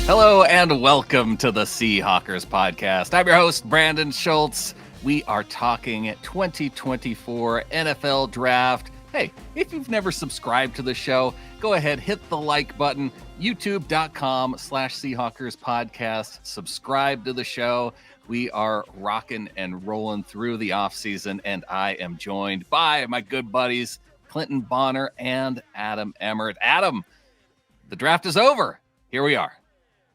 Hello and welcome to the Seahawkers podcast. I'm your host, Brandon Schultz. We are talking 2024 NFL Draft. Hey, if you've never subscribed to the show, go ahead, hit the like button, youtube.com/Seahawkers podcast. Subscribe to the show. We are rocking and rolling through the offseason, and I am joined by my good buddies, Clinton Bonner and Adam Emmert. Adam, the draft is over. Here we are.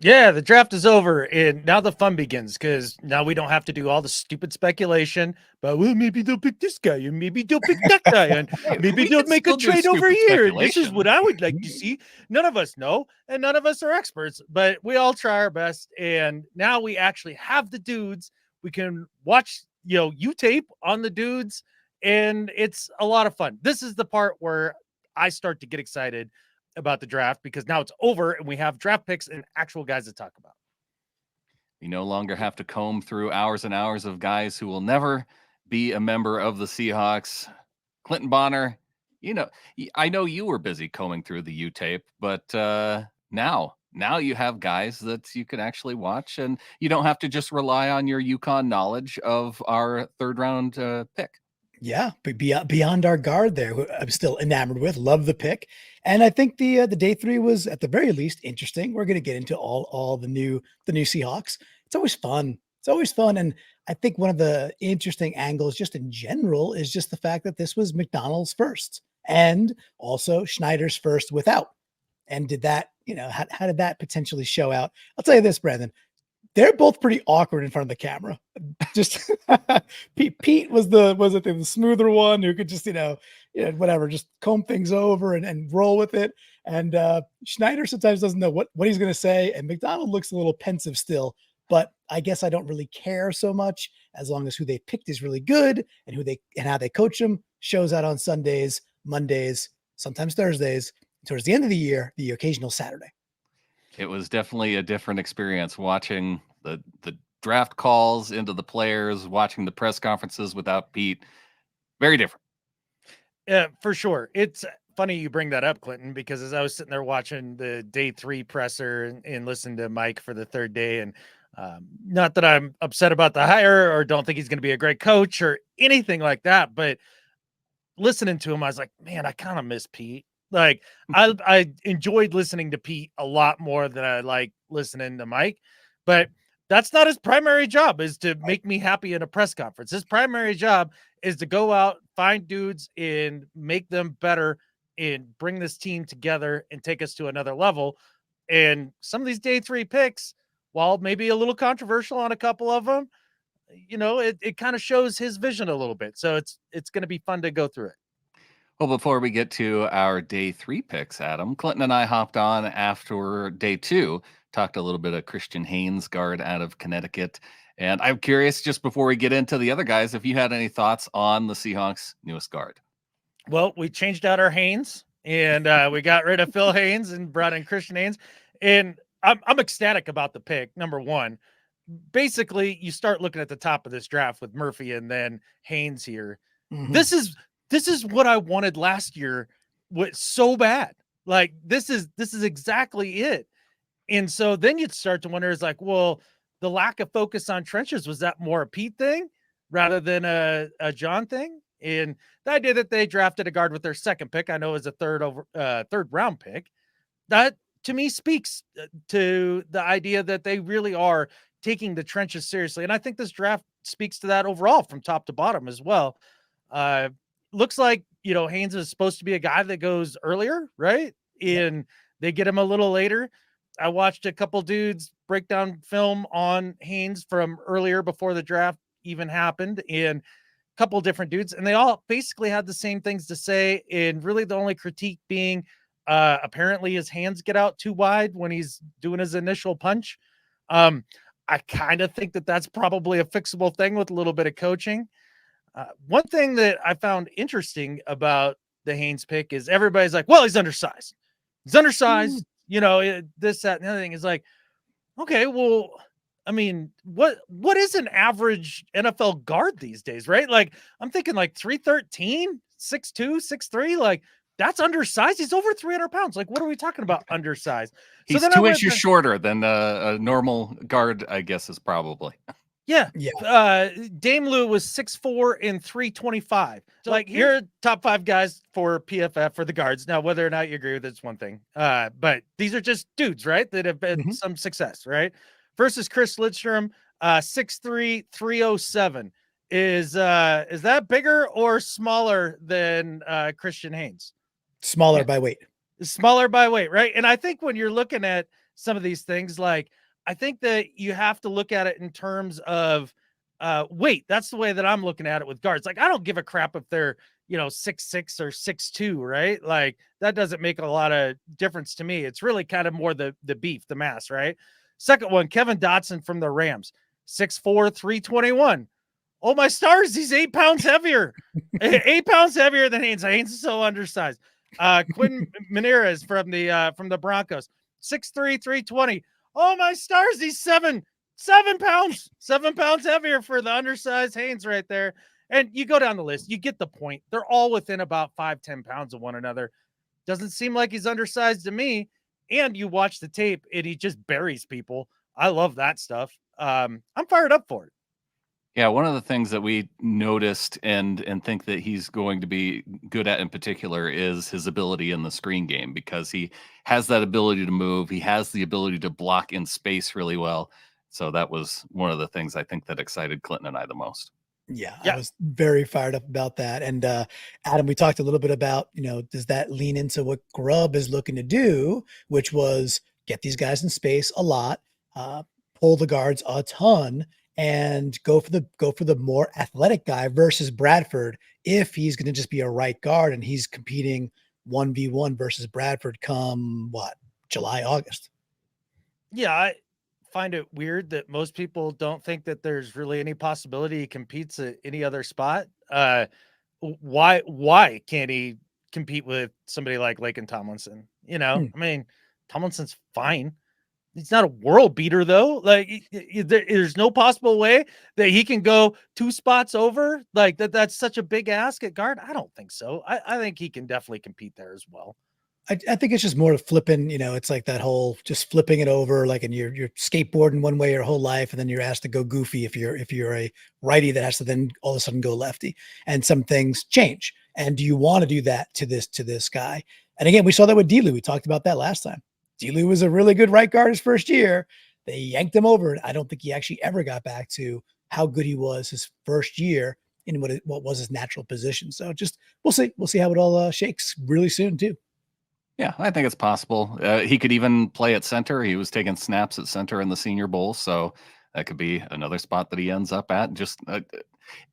Yeah, the draft is over, and now the fun begins because now we don't have to do all the stupid speculation. But well, maybe they'll pick this guy, and maybe they'll pick that guy, and maybe they'll make a trade over here. And this is what I would like to see. None of us know, and none of us are experts, but we all try our best. And now we actually have the dudes. We can watch, U-tape on the dudes, and it's a lot of fun. This is the part where I start to get excited about the draft because now it's over and we have draft picks and actual guys to talk about. We no longer have to comb through hours and hours of guys who will never be a member of the Seahawks. Clinton Bonner, I know you were busy combing through the U-tape, but now you have guys that you can actually watch, and you don't have to just rely on your UConn knowledge of our third round pick. Yeah, but beyond our guard there, who I'm still enamored with, love the pick. And I think the day three was at the very least interesting. We're going to get into all the new Seahawks. It's always fun. And I think one of the interesting angles just in general is just the fact that this was McDonald's first and also Schneider's first without. And did that, how did that potentially show out? I'll tell you this, Brandon. They're both pretty awkward in front of the camera. Just Pete was the smoother one who could just, whatever, just comb things over and roll with it. And Schneider sometimes doesn't know what he's going to say. And McDonald looks a little pensive still, but I guess I don't really care so much as long as who they picked is really good and how they coach them shows out on Sundays, Mondays, sometimes Thursdays, towards the end of the year, the occasional Saturday. It was definitely a different experience watching the draft calls into the players, watching the press conferences without Pete. Very different. Yeah, for sure. It's funny you bring that up, Clinton, because as I was sitting there watching the day three presser and listening to Mike for the third day, and not that I'm upset about the hire or don't think he's going to be a great coach or anything like that, but listening to him, I was like, man, I kind of miss Pete. Like I enjoyed listening to Pete a lot more than I like listening to Mike, but that's not his primary job is to make me happy in a press conference. His primary job is to go out, find dudes and make them better and bring this team together and take us to another level. And some of these day three picks, while maybe a little controversial on a couple of them, it kind of shows his vision a little bit. So it's going to be fun to go through it. Well, before we get to our day three picks, Adam, Clinton and I hopped on after day two, talked a little bit of Christian Haynes, guard out of Connecticut. And I'm curious, just before we get into the other guys, if you had any thoughts on the Seahawks' newest guard. Well, we changed out our Haynes and we got rid of Phil Haynes and brought in Christian Haynes. And I'm ecstatic about the pick. Number one, basically you start looking at the top of this draft with Murphy and then Haynes here. Mm-hmm. This is what I wanted last year. Was so bad. Like this is exactly it. And so then you'd start to wonder, is like, well, the lack of focus on trenches, was that more a Pete thing rather than a John thing? And the idea that they drafted a guard with their second pick, I know is a third round pick. That to me speaks to the idea that they really are taking the trenches seriously. And I think this draft speaks to that overall from top to bottom as well. Looks like, Haynes is supposed to be a guy that goes earlier, right? And they get him a little later. I watched a couple dudes break down film on Haynes from earlier before the draft even happened, and a couple different dudes, and they all basically had the same things to say. And really the only critique being apparently his hands get out too wide when he's doing his initial punch. I kind of think that that's probably a fixable thing with a little bit of coaching. One thing that I found interesting about the Haynes pick is everybody's like, well, he's undersized. He's undersized, this, that, and the other thing is like, okay, well, I mean, what is an average NFL guard these days, right? Like, I'm thinking like 313, 6'2", 6'3", like that's undersized. He's over 300 pounds. Like, what are we talking about undersized? He's then 2 inches shorter than a normal guard, I guess, is probably. Yeah. Yeah. Dame Lou was 6'4" and 325. So like, here are top 5 guys for PFF for the guards. Now, whether or not you agree with it's one thing. But these are just dudes, right? That have had some success, right? Versus Chris Lidstrom, 6'3", 307. Is that bigger or smaller than Christian Haynes? Smaller by weight. Smaller by weight, right? And I think when you're looking at some of these things, like, I think that you have to look at it in terms of weight. That's the way that I'm looking at it with guards. Like, I don't give a crap if they're, 6'6" or 6'2", right? Like, that doesn't make a lot of difference to me. It's really kind of more the beef, the mass, right? Second one, Kevin Dotson from the Rams, 6'4", 321. Oh, my stars, he's 8 pounds heavier. 8 pounds heavier than Haynes. Haynes is so undersized. Quinn Menarez from the Broncos, 6'3", 320. Oh, my stars, he's 7 pounds. 7 pounds heavier for the undersized Haynes right there. And you go down the list, you get the point. They're all within about 5-10 pounds of one another. Doesn't seem like he's undersized to me. And you watch the tape and he just buries people. I love that stuff. I'm fired up for it. Yeah, one of the things that we noticed and think that he's going to be good at in particular is his ability in the screen game, because he has that ability to move. He has the ability to block in space really well. So that was one of the things I think that excited Clinton and I the most. Yeah, I was very fired up about that. And Adam, we talked a little bit about, does that lean into what Grubb is looking to do, which was get these guys in space a lot, pull the guards a ton, and go for the more athletic guy versus Bradford if he's going to just be a right guard and he's competing 1v1 versus Bradford come July, August. Yeah, I find it weird that most people don't think that there's really any possibility he competes at any other spot. Why can't he compete with somebody like Laken Tomlinson? I mean, Tomlinson's fine. He's not a world beater, though. Like, there's no possible way that he can go 2 spots over. Like, that's such a big ask at guard. I don't think so. I think he can definitely compete there as well. I think it's just more of flipping, it's like that whole just flipping it over, like, and you're skateboarding one way your whole life, and then you're asked to go goofy if you're a righty that has to then all of a sudden go lefty, and some things change. And do you want to do that to this guy? And again, we saw that with D-Lou. We talked about that last time. D-Lou was a really good right guard his first year. They yanked him over. And I don't think he actually ever got back to how good he was his first year in what was his natural position. So just, we'll see. We'll see how it all shakes really soon too. Yeah, I think it's possible. He could even play at center. He was taking snaps at center in the Senior Bowl. So that could be another spot that he ends up at. Just,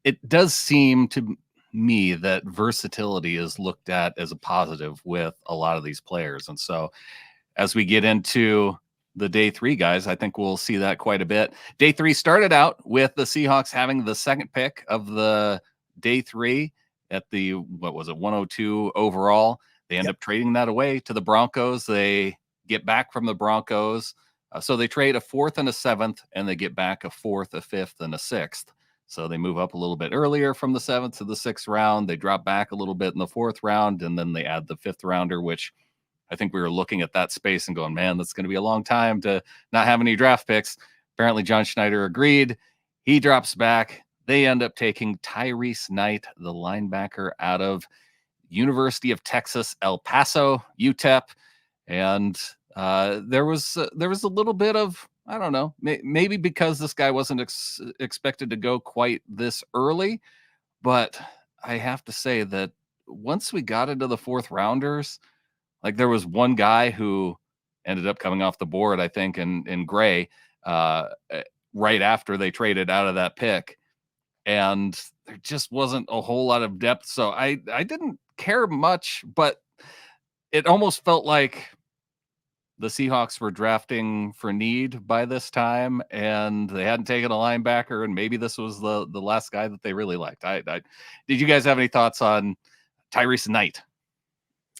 it does seem to me that versatility is looked at as a positive with a lot of these players. And so as we get into the day 3 guys, I think we'll see that quite a bit. Day 3 started out with the Seahawks having the second pick of the day 3 at the, 102 overall. They end up trading that away to the Broncos. They get back from the Broncos. So they trade a 4th and a 7th, and they get back a 4th, a 5th, and a 6th. So they move up a little bit earlier from the 7th to the 6th round. They drop back a little bit in the 4th round, and then they add the 5th rounder, which I think we were looking at that space and going, man, that's going to be a long time to not have any draft picks. Apparently, John Schneider agreed. He drops back. They end up taking Tyrese Knight, the linebacker out of University of Texas, El Paso, UTEP. And there was a little bit of, I don't know, maybe because this guy wasn't expected to go quite this early. But I have to say that once we got into the 4th rounders, like, there was one guy who ended up coming off the board, I think, in Gray, right after they traded out of that pick. And there just wasn't a whole lot of depth. So I didn't care much, but it almost felt like the Seahawks were drafting for need by this time, and they hadn't taken a linebacker, and maybe this was the last guy that they really liked. Did you guys have any thoughts on Tyrese Knight?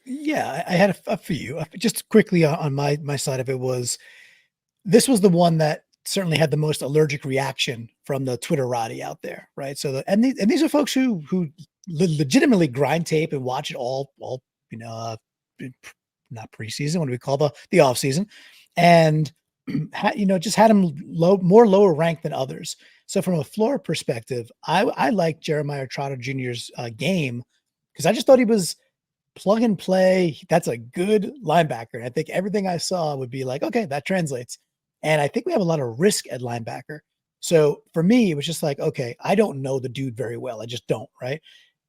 Yeah, I had a few. Just quickly on my side of it this was the one that certainly had the most allergic reaction from the Twitterati out there, right? So and these are folks who legitimately grind tape and watch it all not preseason. What do we call the off season? And just had him more lower ranked than others. So from a floor perspective, I like Jeremiah Trotter Jr.'s game because I just thought he was plug and play. That's a good linebacker. And I think everything I saw would be like, okay, that translates. And I think we have a lot of risk at linebacker. So for me, it was just like, okay, I don't know the dude very well. I just don't, right?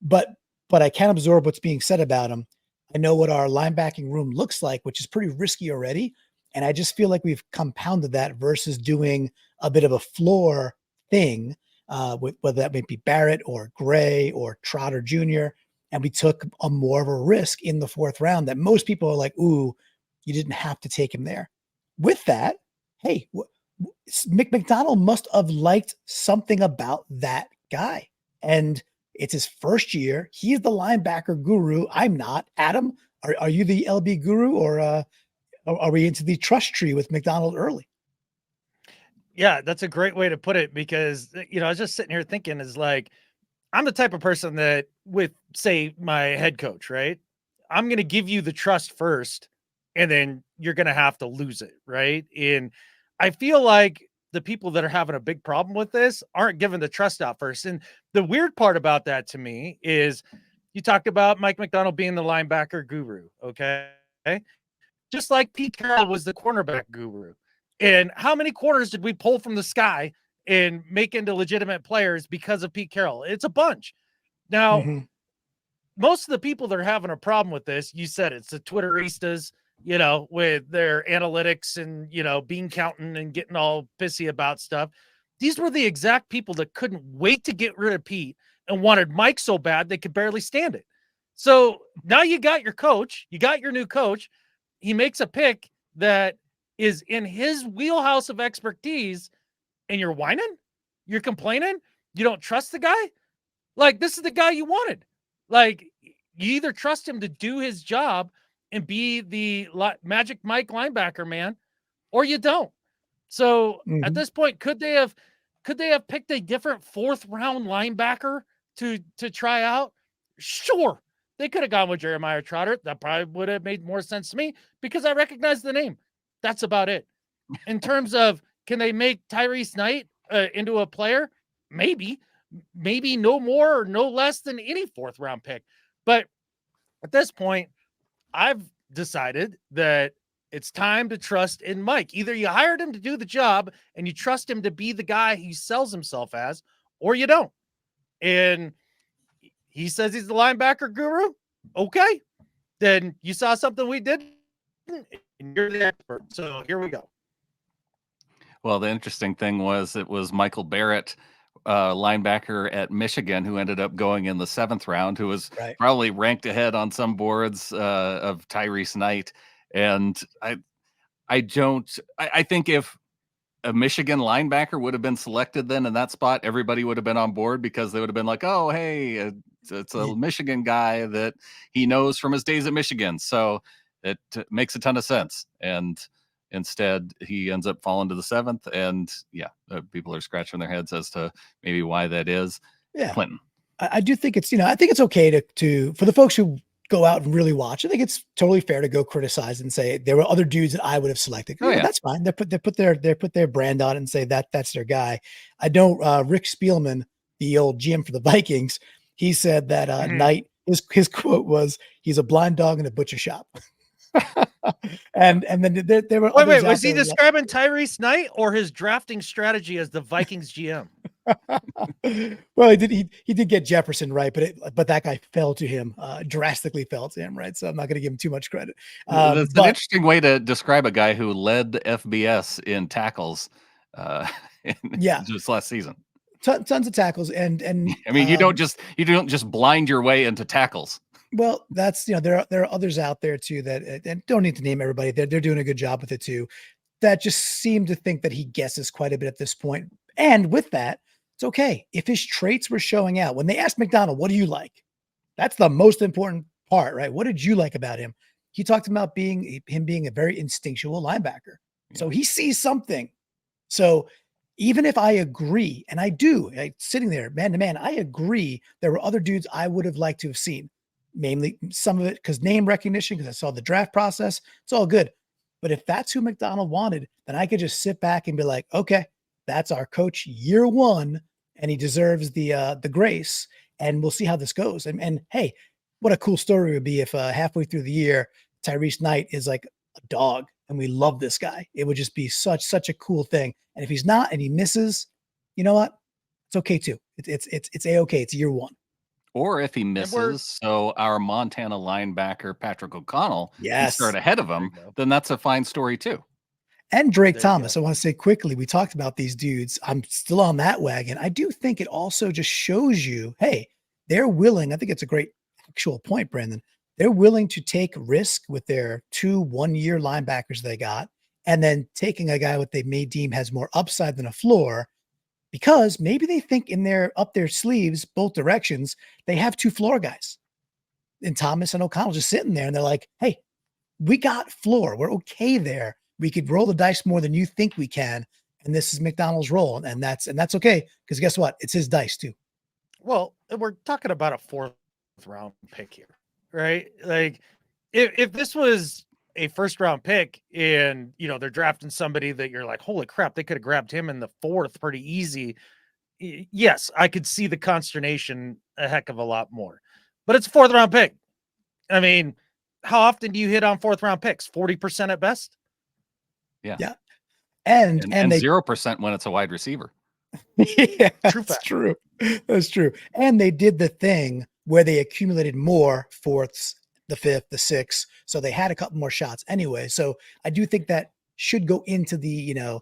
But I can absorb what's being said about him. I know what our linebacking room looks like, which is pretty risky already. And I just feel like we've compounded that versus doing a bit of a floor thing, with whether that may be Barrett or Gray or Trotter Jr. And we took a more of a risk in the 4th round that most people are like, ooh, you didn't have to take him there. With that, hey, Mick McDonald must have liked something about that guy. And it's his first year. He's the linebacker guru. I'm not. Adam, are you the LB guru, or are we into the trust tree with McDonald early? Yeah, that's a great way to put it, because, I was just sitting here thinking, is like, I'm the type of person that, with, say, my head coach, right? I'm going to give you the trust first, and then you're going to have to lose it, right? And I feel like the people that are having a big problem with this aren't giving the trust out first. And the weird part about that to me is, you talked about Mike McDonald being the linebacker guru, okay? Just like Pete Carroll was the cornerback guru. And how many corners did we pull from the sky and make into legitimate players because of Pete Carroll? It's a bunch. Now, most of the people that are having a problem with this, you said it's the Twitteristas, with their analytics and, bean counting and getting all pissy about stuff. These were the exact people that couldn't wait to get rid of Pete and wanted Mike so bad they could barely stand it. So now you got your coach, you got your new coach. He makes a pick that is in his wheelhouse of expertise, and you're whining, you're complaining, you don't trust the guy. Like, this is the guy you wanted. Like, you either trust him to do his job and be the Magic Mike linebacker man, or you don't. So at this point, could they have picked a different 4th round linebacker to try out? Sure. They could have gone with Jeremiah Trotter. That probably would have made more sense to me because I recognize the name. That's about it. In terms of, can they make Tyrese Knight into a player? Maybe no more or no less than any 4th round pick. But at this point, I've decided that it's time to trust in Mike. Either you hired him to do the job and you trust him to be the guy he sells himself as, or you don't. And he says he's the linebacker guru. Okay. Then you saw something we did, and you're the expert. So here we go. Well, the interesting thing was, it was Michael Barrett, linebacker at Michigan, who ended up going in the 7th round, who was probably ranked ahead on some boards of Tyrese Knight. And I think if a Michigan linebacker would have been selected then in that spot, everybody would have been on board, because they would have been like, oh, hey, it's a Michigan guy that he knows from his days at Michigan. So it makes a ton of sense. And instead, he ends up falling to the 7th. And people are scratching their heads as to maybe why that is. Yeah. Clinton. I do think it's, I think it's okay to for the folks who go out and really watch, I think it's totally fair to go criticize and say there were other dudes that I would have selected. Oh, yeah. That's fine. They put their brand on it and say that's their guy. I don't. Rick Spielman, the old GM for the Vikings, he said that Knight, his quote was, "He's a blind dog in a butcher shop." and then there were wait, was he describing Tyrese Knight or his drafting strategy as the Vikings GM? Well, he did get Jefferson right, but that guy fell to him, drastically fell to him, right? So I'm not going to give him too much credit. That's an interesting way to describe a guy who led the FBS in tackles just last season. Tons of tackles, and I mean, you don't just blind your way into tackles. Well, that's, there are others out there too that, and don't need to name everybody. They're doing a good job with it too, that just seem to think that he guesses quite a bit at this point. And with that, it's okay if his traits were showing out. When they asked McDonald, "What do you like?" That's the most important part, right? What did you like about him? He talked about him being a very instinctual linebacker. Yeah. So he sees something. So even if I agree, and I do, sitting there man to man, I agree there were other dudes I would have liked to have seen. mainly some of it because name recognition, because I saw the draft process. It's all good. But if that's who McDonald wanted, then I could just sit back and be like, okay, that's our coach year one, and he deserves the grace, and we'll see how this goes. And hey, what a cool story it would be if halfway through the year, Tyrese Knight is like a dog and we love this guy. It would just be such a cool thing. And if he's not and he misses, you know what? It's okay too. It's a-okay. It's year one. Or if he we're- misses, so our Montana linebacker, Patrick O'Connell, can Yes. start ahead of him, There you go. then that's a fine story too. And Drake There you Thomas. I want to say quickly, we talked about these dudes. I'm still on that wagon. I do think it also just shows you, hey, they're willing. I think it's a great actual point, Brandon. They're willing to take risk with their 2 1-year linebackers they got, and then taking a guy what they may deem has more upside than a floor, because maybe they think in their up their sleeves, both directions, they have 2 floor guys. And Thomas and O'Connell just sitting there, and they're like, hey, we got floor. We're okay there. We could roll the dice more than you think we can. And this is McDonald's role. And that's okay. Because guess what? It's his dice too. Well, we're talking about a 4th round pick here, right? Like if this was a 1st round pick and they're drafting somebody that you're like, holy crap, they could have grabbed him in the 4th pretty easy. Yes, I could see the consternation a heck of a lot more. But it's a 4th round pick. I mean, how often do you hit on 4th round picks? 40% at best? Yeah. And they 0% when it's a wide receiver. yeah, True that's fact. true. That's true. And they did the thing where they accumulated more 4ths, the 5th, the 6th. So they had a couple more shots anyway. So I do think that should go into the,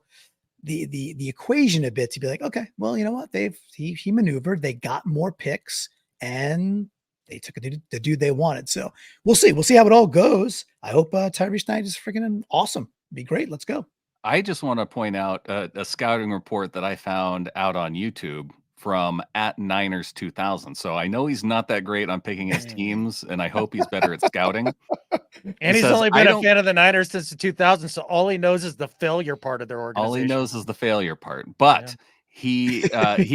the equation a bit to be like, okay, well, you know what? He maneuvered, they got more picks, and they took the dude they wanted. So we'll see. We'll see how it all goes. I hope Tyrese Knight is freaking awesome. Be great. Let's go. I just want to point out a scouting report that I found out on YouTube from @Niners2000. So I know he's not that great on picking his teams, and I hope he's better at scouting. And he's says, only "I been a don't- fan of the Niners since the 2000s, so all he knows is the failure part of their organization. All he knows is the failure part." But he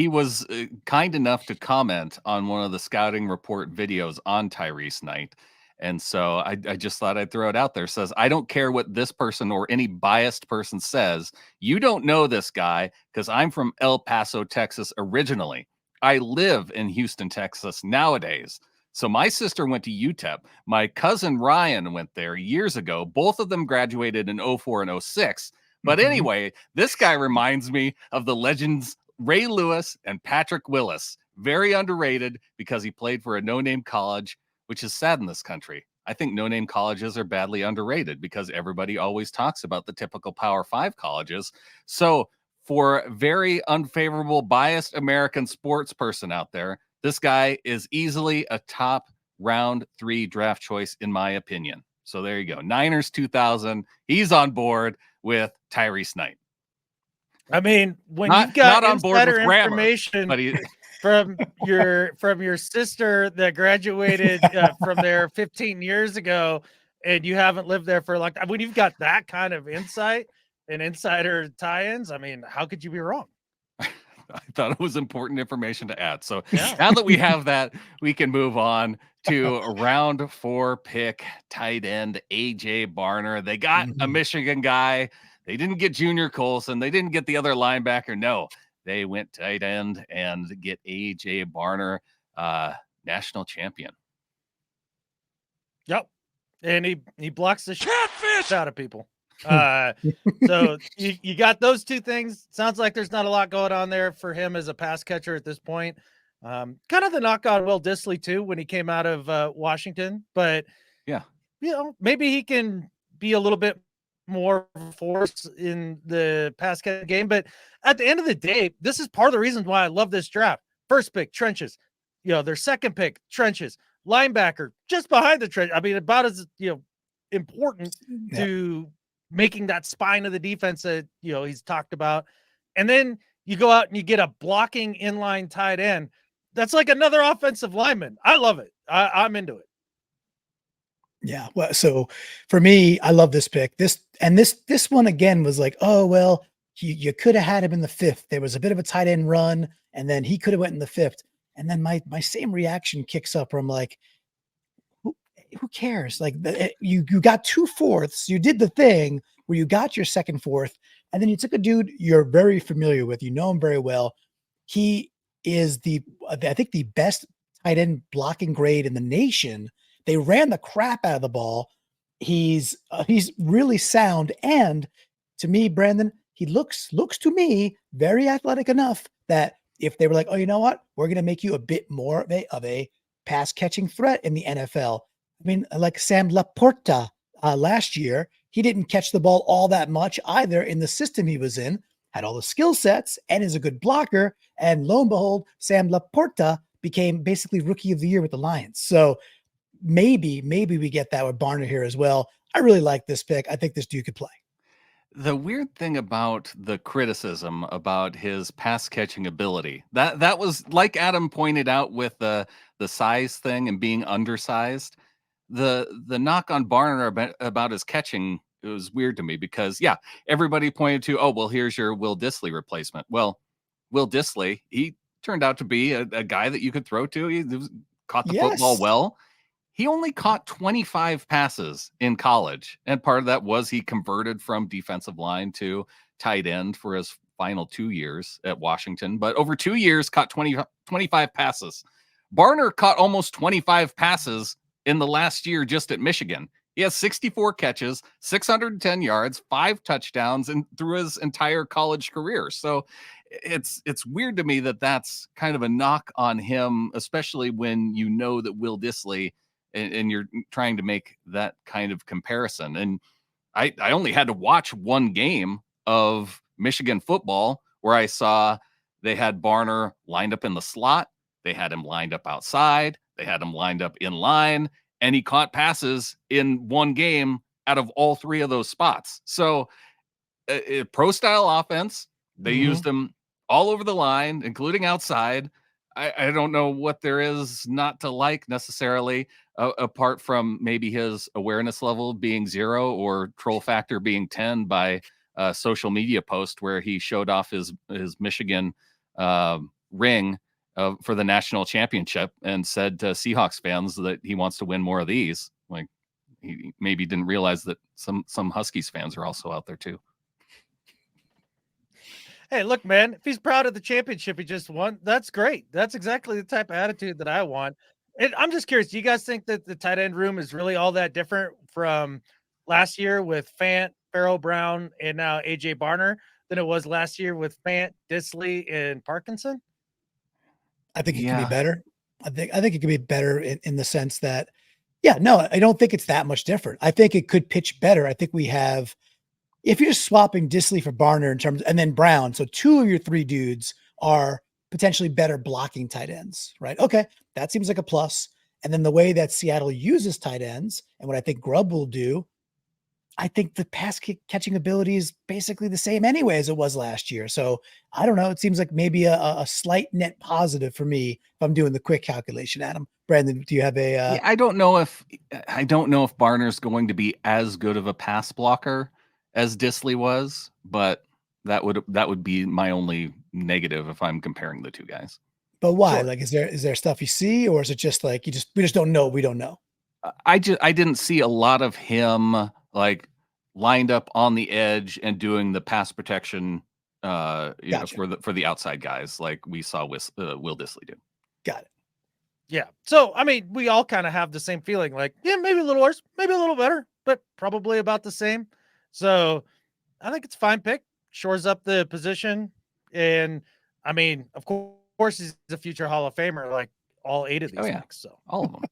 was kind enough to comment on one of the scouting report videos on Tyrese Knight. And so I just thought I'd throw it out there. It says, I don't care what this person or any biased person says. You don't know this guy because I'm from El Paso, Texas originally. I live in Houston, Texas nowadays. So my sister went to UTEP. My cousin Ryan went there years ago. Both of them graduated in 04 and 06. But anyway, this guy reminds me of the legends Ray Lewis and Patrick Willis. Very underrated because he played for a no-name college, which is sad in this country. I think no-name colleges are badly underrated because everybody always talks about the typical Power 5 colleges. So for very unfavorable, biased American sports person out there, this guy is easily a top round 3 draft choice, in my opinion. So there you go. Niners 2000. He's on board with Tyrese Knight. I mean, when Not- you've got not on board insider with grammar, information But he, from your sister that graduated from there 15 years ago, and you haven't lived there for a long time, when you've got that kind of insight and insider tie-ins, I mean, how could you be wrong? I thought it was important information to add. So Yeah. now that we have that, we can move on to a round 4 pick, tight end AJ Barner. They got a Michigan guy. They didn't get Junior Colson. They didn't get the other linebacker. No, they went tight end and get AJ Barner, national champion. Yep. And he blocks the shit out of people. So you got those 2 things. Sounds like there's not a lot going on there for him as a pass catcher at this point. Kind of the knock on Will Dissly too when he came out of Washington, but Yeah, maybe he can be a little bit more force in the pass catching game. But at the end of the day, this is part of the reason why I love this draft. First pick, trenches. Their second pick, trenches. Linebacker, just behind the trench. I mean, about as important to making that spine of the defense that he's talked about. And then you go out and you get a blocking inline tight end. That's like another offensive lineman. I love it. I'm into it. Yeah. Well, so for me, I love this pick. This one again was like, oh, well, you could have had him in the 5th. There was a bit of a tight end run, and then he could have went in the 5th. And then my same reaction kicks up where I'm like, who cares? Like you got 2/4. You did the thing where you got your second fourth, and then you took a dude you're very familiar with. You know him very well. He is I think the best tight end blocking grade in the nation. They ran the crap out of the ball. He's really sound, and to me, Brandon, he looks to me very athletic enough that if they were like, oh, you know what, we're going to make you a bit more of a pass catching threat in the NFL. I mean, like Sam Laporta last year, he didn't catch the ball all that much either in the system he was in, had all the skill sets and is a good blocker. And lo and behold, Sam Laporta became basically rookie of the year with the Lions. So maybe we get that with Barner here as well. I really like this pick. I think this dude could play. The weird thing about the criticism about his pass catching ability, that was like Adam pointed out with the size thing and being undersized. The knock on Barner about his catching, it was weird to me because everybody pointed to, oh, well, here's your Will Dissly replacement. Well, Will Dissly, he turned out to be a guy that you could throw to. He caught the football well. He only caught 25 passes in college. And part of that was he converted from defensive line to tight end for his final 2 years at Washington. But over 2 years, caught 25 passes. Barner caught almost 25 passes in the last year just at Michigan. He has 64 catches, 610 yards, 5 touchdowns and through his entire college career. So it's weird to me that that's kind of a knock on him, especially when you know that Will Dissly and you're trying to make that kind of comparison. And I only had to watch one game of Michigan football where I saw they had Barner lined up in the slot. They had him lined up outside. They had him lined up in line, and he caught passes in one game out of all 3 of those spots. So a pro style offense, they used him all over the line, including outside. I don't know what there is not to like necessarily, apart from maybe his awareness level being 0 or troll factor being 10 by a social media post where he showed off his Michigan ring for the national championship and said to Seahawks fans that he wants to win more of these. Like he maybe didn't realize that some Huskies fans are also out there too. Hey, look, man, if he's proud of the championship he just won, that's great. That's exactly the type of attitude that I want. And I'm just curious, do you guys think that the tight end room is really all that different from last year with Fant, Farrell Brown, and now AJ Barner than it was last year with Fant, Dissly, and Parkinson? I think it can be better. I think it could be better in the sense that, no, I don't think it's that much different. I think it could pitch better. I think we have, if you're just swapping Dissly for Barner in terms, and then Brown, so 2 of your 3 dudes are potentially better blocking tight ends, right? Okay, that seems like a plus. And then the way that Seattle uses tight ends and what I think Grubb will do, I think the pass catching ability is basically the same anyway as it was last year. So I don't know. It seems like maybe a slight net positive for me if I'm doing the quick calculation. Adam, Brandon, do you have a? I don't know if Barner's going to be as good of a pass blocker as Dissly was, but that would be my only negative if I'm comparing the 2 guys. But why? Sure. Like, is there stuff you see, or is it just like we just don't know? We don't know. I didn't see a lot of him like lined up on the edge and doing the pass protection, gotcha. for the outside guys like we saw with Will Dissly do. Got it. Yeah. So I mean, we all kind of have the same feeling. Like, maybe a little worse, maybe a little better, but probably about the same. So I think it's a fine pick. Shores up the position. And I mean, of course, he's a future Hall of Famer, like all 8 of these picks. So all of them.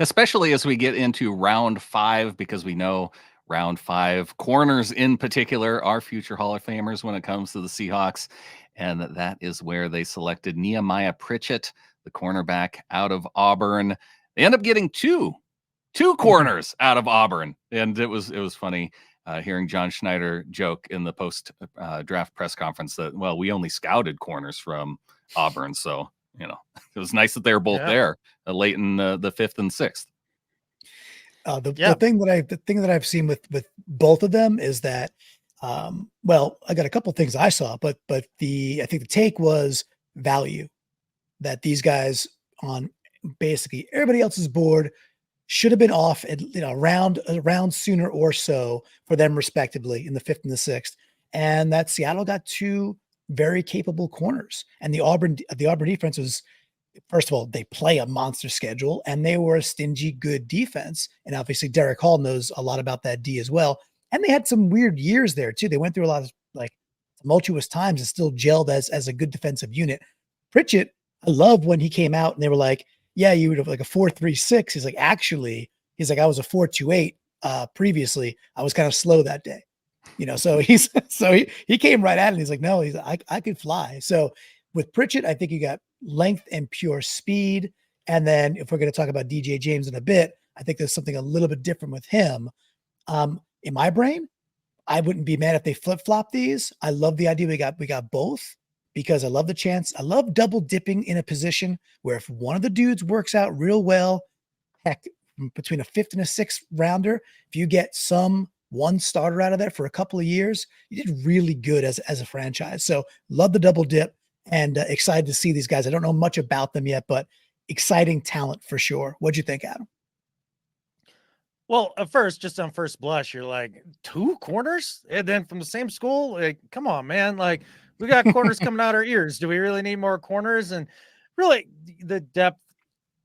Especially as we get into round 5, because we know round 5 corners in particular are future Hall of Famers when it comes to the Seahawks. And that is where they selected Nehemiah Pritchett, the cornerback out of Auburn. They end up getting two corners out of Auburn. And it was funny hearing John Schneider joke in the post draft press conference that, well, we only scouted corners from Auburn. So, it was nice that they were both there late in the 5th and 6th. The thing that I've seen with both of them is that, well, I got a couple of things I saw, but I think the take was value, that these guys on basically everybody else's board should have been off at around sooner or so for them respectively in the 5th and the 6th. And that Seattle got two very capable corners. And the Auburn defense was, first of all, they play a monster schedule and they were a stingy good defense. And obviously Derek Hall knows a lot about that D as well. And they had some weird years there too. They went through a lot of like tumultuous times and still gelled as a good defensive unit. Pritchett, I love when he came out and they were like, yeah, you would have like a 4.36. He's like, actually, I was a 4.28 previously. I was kind of slow that day. So he came right at it. And he's like, no, I could fly. So with Pritchett, I think you got length and pure speed. And then if we're going to talk about DJ James in a bit, I think there's something a little bit different with him. In my brain, I wouldn't be mad if they flip-flop these. I love the idea we got both because I love the chance. I love double dipping in a position where if one of the dudes works out real well, heck, between a 5th and a 6th rounder, if you get one starter out of that for a couple of years, you did really good as a franchise. So love the double dip and excited to see these guys. I don't know much about them yet, but exciting talent for sure. What'd you think, Adam? Well, at first, just on first blush, you're like, 2 corners? And then from the same school? Like, come on, man. Like, we got corners coming out our ears. Do we really need more corners? And really, the depth,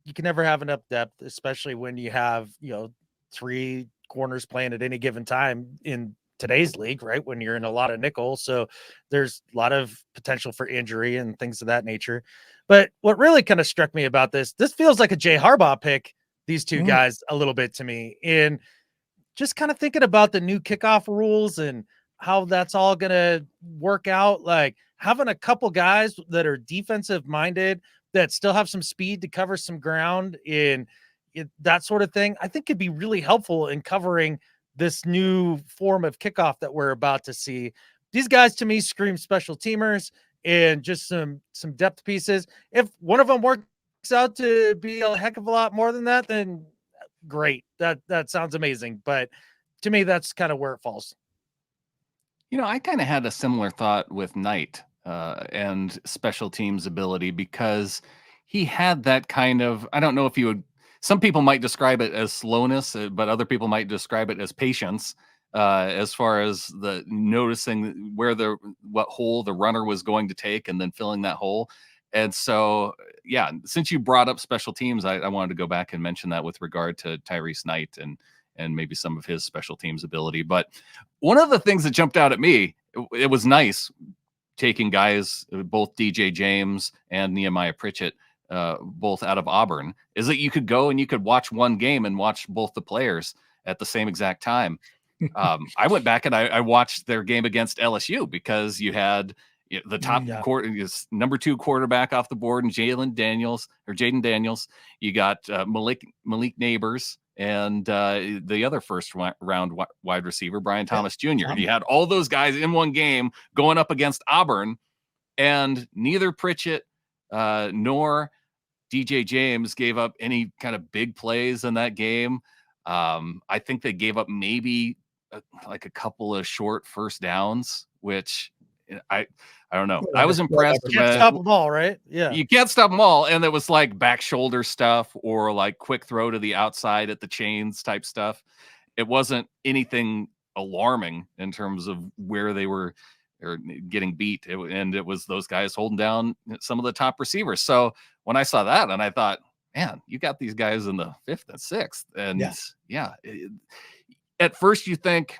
you can never have enough depth, especially when you have, 3 corners playing at any given time in today's league, right? When you're in a lot of nickel. So there's a lot of potential for injury and things of that nature. But what really kind of struck me about this feels like a Jay Harbaugh pick, these two guys a little bit to me. And just kind of thinking about the new kickoff rules and how that's all going to work out, like having a couple guys that are defensive minded that still have some speed to cover some ground in that sort of thing, I think could be really helpful in covering this new form of kickoff that we're about to see. These guys to me scream special teamers and just some depth pieces. If one of them works out to be a heck of a lot more than that, then great. That sounds amazing. But to me, that's kind of where it falls. I kind of had a similar thought with Knight and special teams ability because he had that kind of, I don't know if you would, some people might describe it as slowness, but other people might describe it as patience as far as the noticing what hole the runner was going to take and then filling that hole. And so, yeah, since you brought up special teams, I wanted to go back and mention that with regard to Tyrese Knight and maybe some of his special teams ability. But one of the things that jumped out at me, it was nice taking guys, both DJ James and Nehemiah Pritchett, both out of Auburn, is that you could go and you could watch one game and watch both the players at the same exact time. I went back and I watched their game against LSU because you had the top number 2 quarterback off the board and Jaden Daniels. You got Malik Neighbors and the other first round wide receiver, Brian Thomas Jr. You had all those guys in one game going up against Auburn, and neither Pritchett nor DJ James gave up any kind of big plays in that game. I think they gave up maybe like a couple of short first downs, which I don't know. I was impressed. You can't stop them all, right? Yeah. You can't stop them all. And it was like back shoulder stuff or like quick throw to the outside at the chains type stuff. It wasn't anything alarming in terms of where they were or getting beat. And it was those guys holding down some of the top receivers. So when I saw that and I thought, man, you got these guys in the 5th and 6th. And at first you think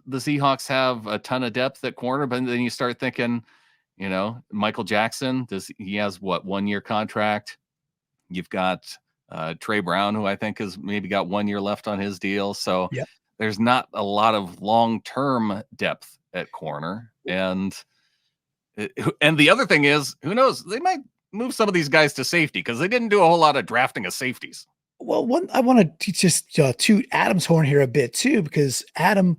the Seahawks have a ton of depth at corner, but then you start thinking, Michael Jackson, he has what, 1-year contract? You've got Trey Brown, who I think has maybe got 1 year left on his deal. So there's not a lot of long-term depth at corner. And the other thing is, who knows, they might move some of these guys to safety because they didn't do a whole lot of drafting of safeties. Well, I want to just toot Adam's horn here a bit too, because Adam,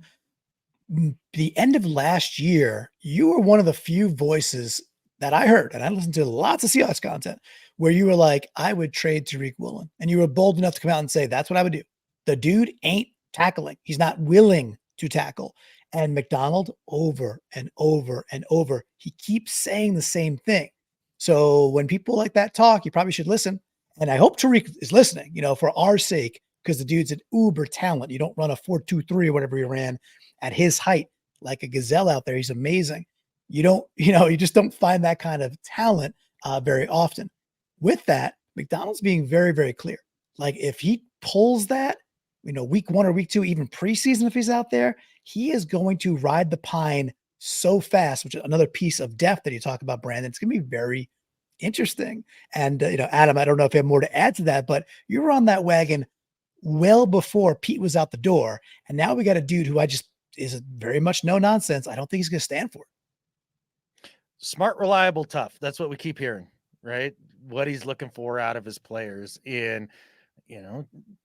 the end of last year, you were one of the few voices that I heard, and I listened to lots of Seahawks content, where you were like, I would trade Tariq Woolen. And you were bold enough to come out and say, that's what I would do. The dude ain't tackling. He's not willing to tackle. And McDonald, over and over and over, he keeps saying the same thing. So when people like that talk, you probably should listen. And I hope Tariq is listening, for our sake, because the dude's an uber talent. You don't run a 4.23 or whatever he ran at his height like a gazelle out there. He's amazing. You don't, you just don't find that kind of talent very often. With that, McDonald's being very, very clear. Like if he pulls that, week 1 or week 2, even preseason, if he's out there, he is going to ride the pine so fast, which is another piece of depth that you talk about, Brandon. It's going to be very interesting. And, Adam, I don't know if you have more to add to that, but you were on that wagon well before Pete was out the door. And now we got a dude who is very much no nonsense. I don't think he's going to stand for it. Smart, reliable, tough. That's what we keep hearing, right? What he's looking for out of his players. And,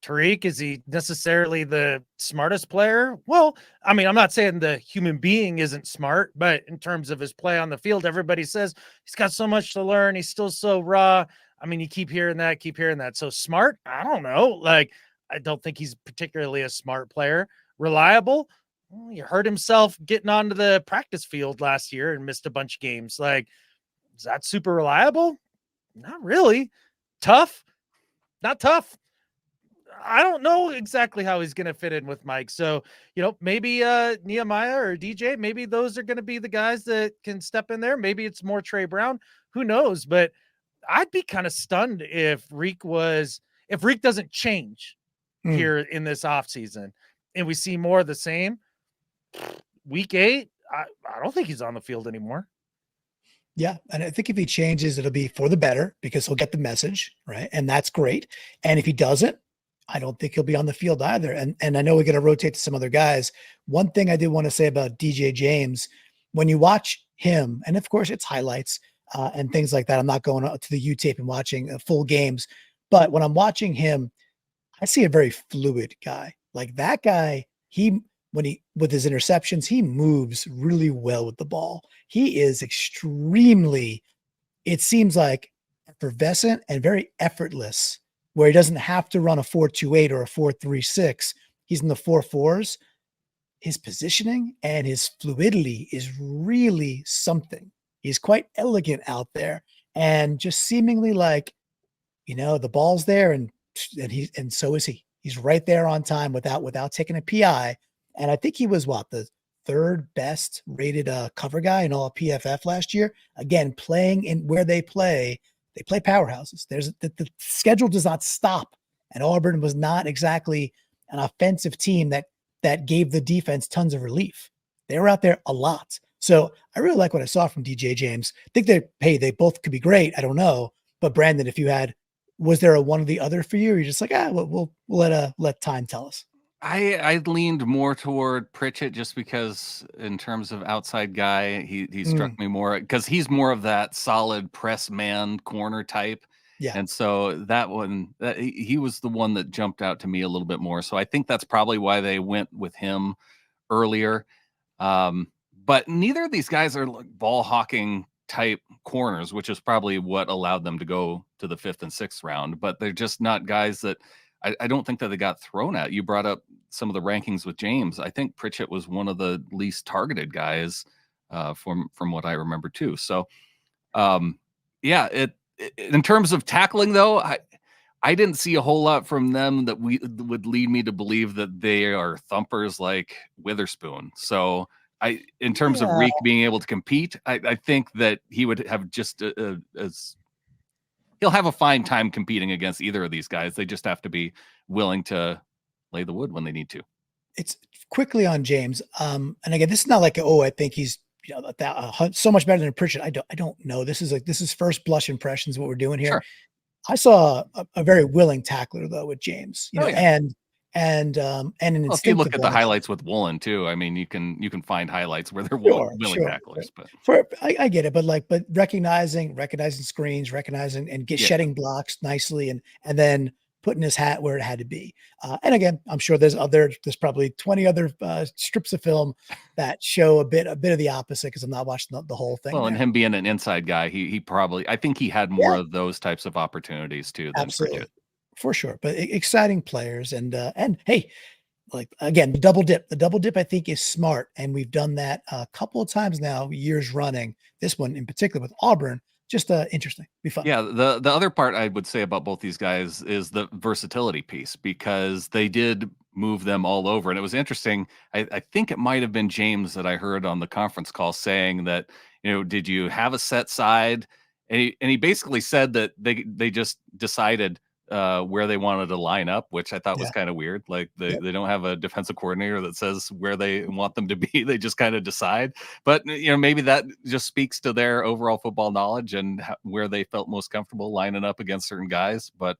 Tariq, is he necessarily the smartest player? Well, I mean, I'm not saying the human being isn't smart, but in terms of his play on the field, everybody says he's got so much to learn. He's still so raw. I mean, you keep hearing that. So smart, I don't know. Like, I don't think he's particularly a smart player. Reliable, well, he hurt himself getting onto the practice field last year and missed a bunch of games. Like, is that super reliable? Not really. Tough? Not tough. I don't know exactly how he's going to fit in with Mike. So, maybe Nehemiah or DJ, maybe those are going to be the guys that can step in there. Maybe it's more Trey Brown. Who knows? But I'd be kind of stunned if Reek doesn't change here in this offseason and we see more of the same. Week 8, I don't think he's on the field anymore. Yeah. And I think if he changes, it'll be for the better because he'll get the message, right? And that's great. And if he doesn't, I don't think he'll be on the field either. And I know we're going to rotate to some other guys. One thing I did want to say about DJ James, when you watch him, and of course it's highlights and things like that. I'm not going to the U tape and watching full games, but when I'm watching him, I see a very fluid guy. Like that guy, with his interceptions, he moves really well with the ball. He is extremely, it seems like, effervescent and very effortless, where he doesn't have to run a 4.28 or a 4.36. He's in the 4.4s. His positioning and his fluidity is really something. He's quite elegant out there and just seemingly like, the ball's there and so is he. He's right there on time without taking a PI. And I think he was the 3rd best rated cover guy in all of PFF last year. Again, playing in where they play powerhouses. The schedule does not stop. And Auburn was not exactly an offensive team that gave the defense tons of relief. They were out there a lot. So I really like what I saw from DJ James. I think they both could be great. I don't know. But Brandon, was there a one or the other for you? Or you're just like, we'll let time tell us. I leaned more toward Pritchett just because in terms of outside guy, he struck me more because he's more of that solid press man corner type. Yeah. And so he was the one that jumped out to me a little bit more. So I think that's probably why they went with him earlier. But neither of these guys are like ball hawking type corners, which is probably what allowed them to go to the 5th and 6th round. But they're just not guys that I don't think that they got thrown at. You brought up some of the rankings with James. I think Pritchett was one of the least targeted guys from what I remember too. So, in terms of tackling though, I didn't see a whole lot from them that would lead me to believe that they are thumpers like Witherspoon. So in terms of Reek being able to compete, I think that he would have just he'll have a fine time competing against either of these guys. They just have to be willing to lay the wood when they need to. It's quickly on James. And again, this is not like, I think he's so much better than Pritchett. I don't know. This is first blush impressions, what we're doing here. Sure. I saw a very willing tackler though with James, and an instinctive. If you look at the highlights with Woolen too, I mean, you can find highlights where they're willing tacklers. But I get it, but recognizing screens, and shedding blocks nicely, and then putting his hat where it had to be. And again, I'm sure there's probably 20 other strips of film that show a bit of the opposite because I'm not watching the whole thing. Well, and him being an inside guy, he probably, I think he had more of those types of opportunities too. Than Absolutely. Pritchett. For sure. But exciting players. And hey, like again, the double dip, I think is smart. And we've done that a couple of times now, years running, this one in particular with Auburn, just interesting. Be fun. Yeah, the other part I would say about both these guys is the versatility piece, because they did move them all over. And it was interesting. I think it might have been James that I heard on the conference call saying that, did you have a set side? And he basically said that they just decided where they wanted to line up, which I thought was Yeah. kind of weird. Like Yep. they don't have a defensive coordinator that says where they want them to be. They just kind of decide. But maybe that just speaks to their overall football knowledge and where they felt most comfortable lining up against certain guys. But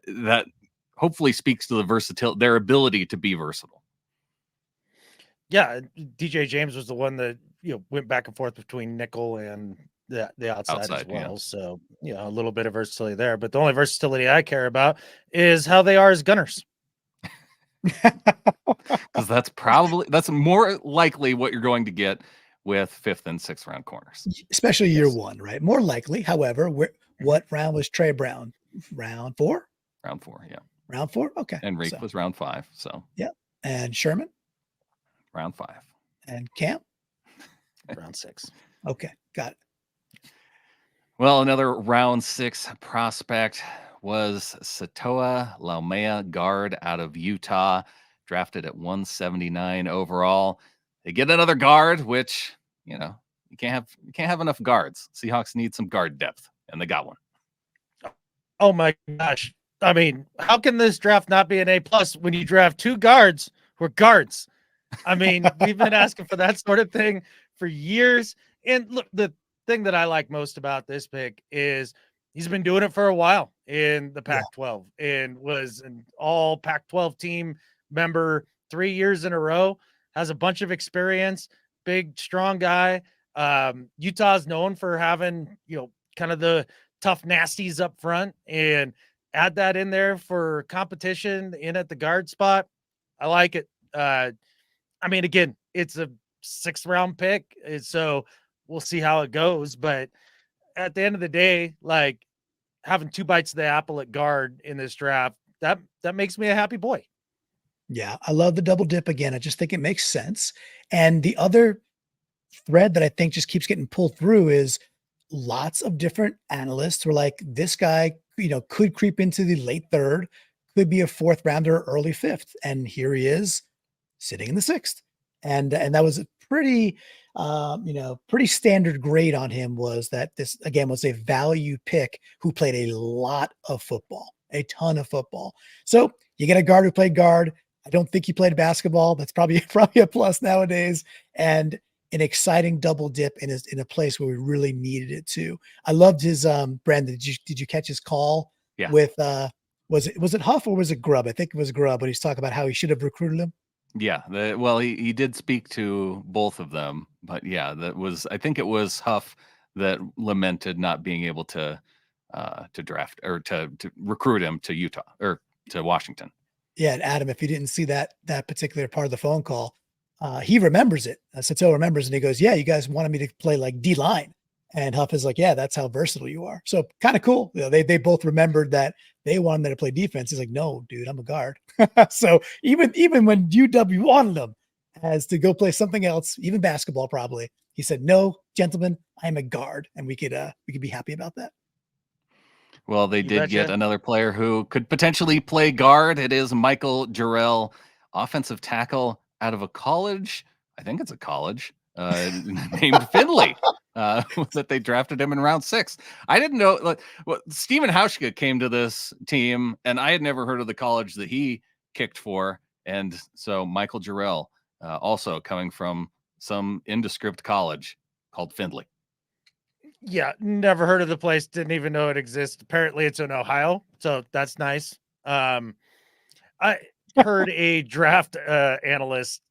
that hopefully speaks to the versatility, their ability to be versatile. Yeah, DJ James was the one that went back and forth between nickel and the outside as well. Yeah. So a little bit of versatility there. But the only versatility I care about is how they are as gunners. Because that's more likely what you're going to get with 5th and 6th round corners, especially year one, right? More likely. However, what round was Trey Brown? Round 4? Round 4, yeah. Round 4? Okay. And Reek was round 5, so. Yeah. And Sherman? Round 5. And Camp? Round 6. Okay, got it. Well, another round 6 prospect was Satoa Laumea, guard out of Utah, drafted at 179 overall. They get another guard, which, you can't have enough guards. Seahawks need some guard depth, and they got one. Oh my gosh. I mean, how can this draft not be an A+ when you draft 2 guards who are guards? I mean, we've been asking for that sort of thing for years. And look, the thing that I like most about this pick is he's been doing it for a while in the Pac-12 and was an all Pac-12 team member 3 years in a row, has a bunch of experience, big, strong guy. Utah's known for having, kind of the tough nasties up front, and add that in there for competition in at the guard spot. I like it. I mean, again, it's a 6th round pick, so we'll see how it goes. But at the end of the day, like, having 2 bites of the apple at guard in this draft, that makes me a happy boy. Yeah, I love the double dip again. I just think it makes sense. And the other thread that I think just keeps getting pulled through is lots of different analysts were like, this guy, could creep into the late 3rd, could be a 4th rounder, early 5th. And here he is sitting in the 6th. And that was a pretty, pretty standard grade on him, was that this, again, was a value pick who played a lot of football, a ton of football. So you get a guard who played guard. I don't think he played basketball. That's probably a plus nowadays. And an exciting double dip in a place where we really needed it too. I loved his Brandon. Did you catch his call? Yeah. With was it Huff or was it Grubb? I think it was Grubb, but he's talking about how he should have recruited him. Yeah, he did speak to both of them, but yeah, I think it was Huff that lamented not being able to draft or to recruit him to Utah or to Washington. Yeah, and Adam, if you didn't see that particular part of the phone call, he remembers it. Sato remembers, and he goes, "Yeah, you guys wanted me to play like D line," and Huff is like, "Yeah, that's how versatile you are." So kind of cool. They both remembered that they wanted them to play defense. He's like, "No, dude, I'm a guard." So even when UW wanted him as to go play something else, even basketball, probably, he said, "No, gentlemen, I'm a guard," and we could be happy about that. Well, they did get another player who could potentially play guard. It is Michael Jarrell, offensive tackle out of a college. I think it's a college named Findlay. That they drafted him in round 6. I didn't know. Stephen Hauschka came to this team, and I had never heard of the college that he kicked for. And so Michael Jarrell, also coming from some indescript college called Findlay. Yeah, never heard of the place. Didn't even know it exists. Apparently, it's in Ohio, so that's nice. I heard a draft analyst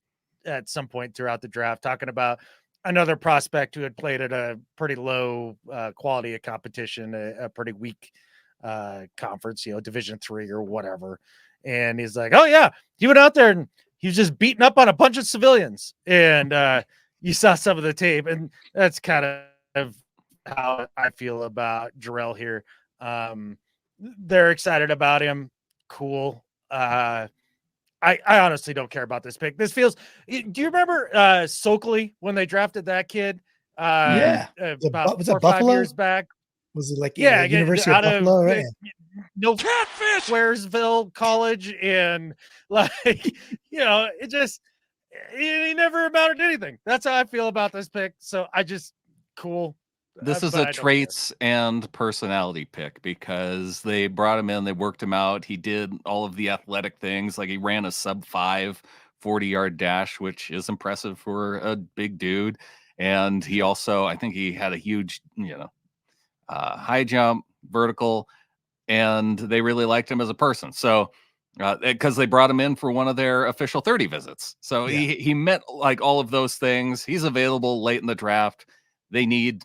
at some point throughout the draft talking about another prospect who had played at a pretty low quality of competition, a pretty weak conference, Division 3 or whatever. And he's like, "Oh yeah, he went out there and he was just beating up on a bunch of civilians." And you saw some of the tape, and that's kind of how I feel about Jarrell here. They're excited about him. Cool. I honestly don't care about this pick. This feels. Do you remember Soakley when they drafted that kid? Yeah. About Was 4 that or 5 Buffalo? years back. Was it like Yeah, University of out of Buffalo? Right? no Squaresville College, and like it just he never amounted to anything. That's how I feel about this pick. So I just cool. This is but a I don't care. traits and personality pick because they brought him in, they worked him out. He did all of the athletic things. Like he ran a sub 5 40-yard dash, which is impressive for a big dude. And he also, I think he had a huge, high jump, vertical, and they really liked him as a person. So, because they brought him in for one of their official 30 visits. So Yeah. he met like all of those things. He's available late in the draft. They need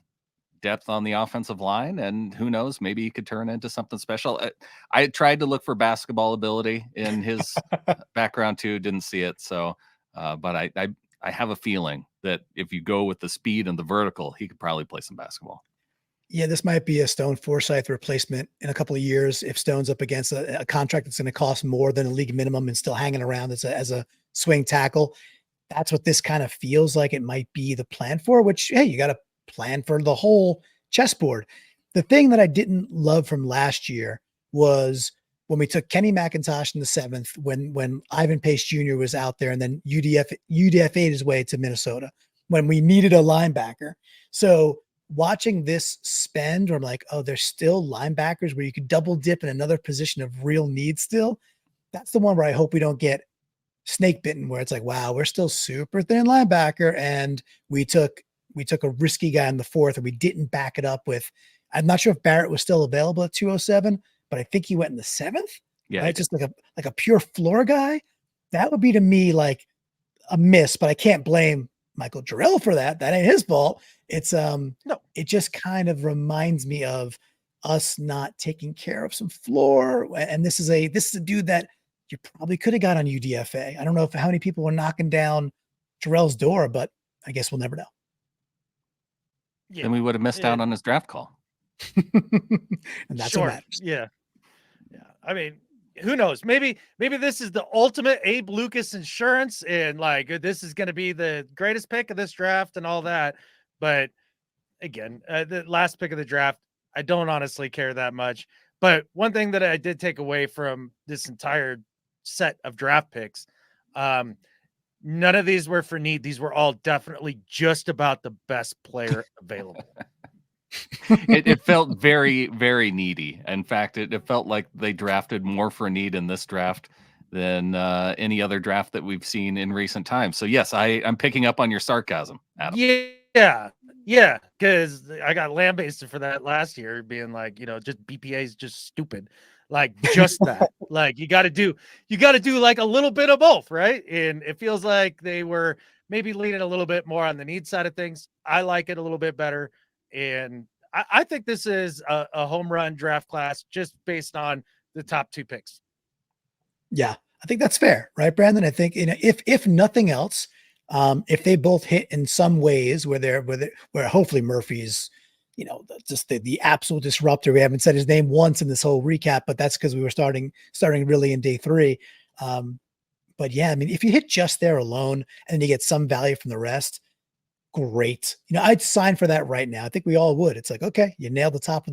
depth on the offensive line, and who knows, maybe he could turn into something special. I tried to look for basketball ability in his background too, didn't see it. So, but I have a feeling that if you go with the speed and the vertical, he could probably play some basketball. Yeah, this might be a Stone Forsythe replacement in a couple of years if Stone's up against a contract that's going to cost more than a league minimum and still hanging around as a swing tackle. That's what this kind of feels like it might be the plan for, which, hey, you got to plan for the whole chessboard. The thing that I didn't love from last year was when we took Kenny McIntosh in the 7th, when Ivan Pace Jr. was out there, and then UDFA'd his way to Minnesota when we needed a linebacker. So watching this spend, or I'm like, oh, there's still linebackers where you could double dip in another position of real need still. That's the one where I hope we don't get snake bitten, where it's like, wow, we're still super thin linebacker, and we took a risky guy in the 4th, and we didn't back it up with. I'm not sure if Barrett was still available at 207, but I think he went in the 7th. Yeah, right? Just like a pure floor guy. That would be to me like a miss, but I can't blame Michael Jarrell for that. That ain't his fault. It's No. it just kind of reminds me of us not taking care of some floor. And this is a dude that you probably could have got on UDFA. I don't know how many people were knocking down Jarrell's door, but I guess we'll never know. Yeah. Then we would have missed out on his draft call. And that's Sure. what matters. Yeah. I mean, who knows? Maybe this is the ultimate Abe Lucas insurance, and like this is going to be the greatest pick of this draft and all that. But again, the last pick of the draft, I don't honestly care that much. But one thing that I did take away from this entire set of draft picks, none of these were for need. These were all definitely just about the best player available. It felt very, very needy. In fact, it felt like they drafted more for need in this draft than any other draft that we've seen in recent times. So yes, I'm picking up on your sarcasm, Adam. Yeah, because I got lambasted for that last year, being like, just BPA is just stupid. Like just that. Like you got to do like a little bit of both, right? And it feels like they were maybe leaning a little bit more on the need side of things. I like it a little bit better, and I think this is a home run draft class just based on the top 2 picks. Yeah, I think that's fair, right, Brandon? I think if nothing else, if they both hit in some ways where hopefully Murphy's, just the absolute disruptor. We haven't said his name once in this whole recap, but that's because we were starting really in day 3. But yeah, I mean, if you hit just there alone and you get some value from the rest, great. I'd sign for that right now. I think we all would. It's like, okay, you nail the top